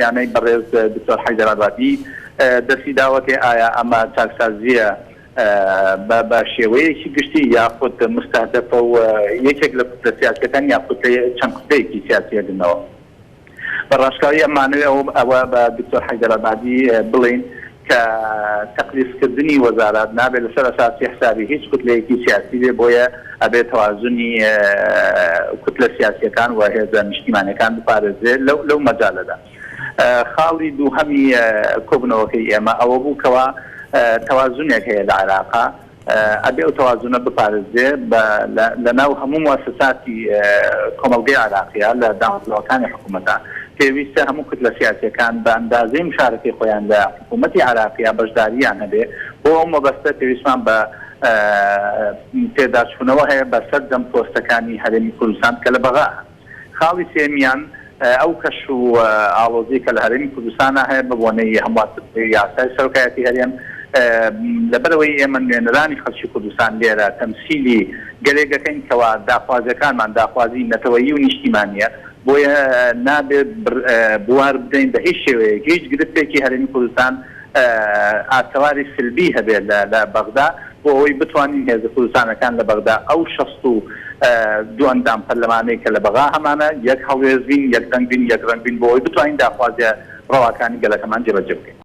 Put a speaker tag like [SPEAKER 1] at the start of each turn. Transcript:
[SPEAKER 1] يعني برز دكتور حيدر عبادي دەستی داوەتێ ئایا ئەمە چاکسازیە بە شێوەیەکی گشتی یاخود مستهدەفە و یەکێک لە کوتلە سیاسەکان یاخود چەند کوتلەیەکی سیاسی دنەوە بەڕاشکاوی ئەمانوێ ئەوە بە دکتۆر حەیدەر عەبادی بڵین کە تەقلیسکردنی وەزارات نابێت لەسەر ئەساسی حسابی هیچ کوتلەیەکی سیاسی بێ بۆیە ئەبێت تەوازنی کوتلە سیاسیەکان و هێزە نیشتیمانیەکان بپارێزرێت لەو مەجالەدا. خاڵی دووهەمی کۆبنەوەکەی ئێمە ئەوە بوو کەوا تەوازنێک هەیە لە عێراقا ئەبێ ئەو تەوازنە بپارێزرێ لەناو هەموو موسساتی کۆمەڵگەی عێراقیە لە داوڵەتەکانی حکوومەتە پێویستە هەموو کوتلە سیاسیەکان بە ئەندازەی مشارەتی خۆیان لە حکوومەتی عێراقیە بەشدارییان هەبێ بۆ ئەو مەبەستە پێویستمان بە پێداچوونەوە هەیە بەسەر دەم پۆستەکانی هەرێمی کوردستان کە لە بەغا خاڵی سێمیان ئەو کەش و ئاڵۆزی کە لە هەرێمی کوردستانە هەیە بە بۆنەی هەموو یاسای سەرۆکایەتی هەرێم لەبەرەوەی ئێمە نوێنەرانی خەڵکی کوردستان لێرە تەمسیلی گەلێگەکەین کەوا داخوازیەکانمان داخوازی نەتەوەیی و نیشتیمانیە بۆیە نابێت بوار بدەین بە هیچ شێوەیەکی هیچ گرفتێکی هەرێمی کوردستان ئاسەواری سلبی هەبێت لە بەغدا بۆ ئەوەی بتوانین هێزە کوردستانەکان لە بەغدا ئەو 62 ئەندام پەرلەمانەی کە لە بەغا هەمانە یەک هەڵوێز بین یەک دەنگ بین یەک ڕەنگ بین بۆ ئەوەی بتوانین داخوازیە ڕەواکانی گەلەکەمان جێبەجێ بکەین.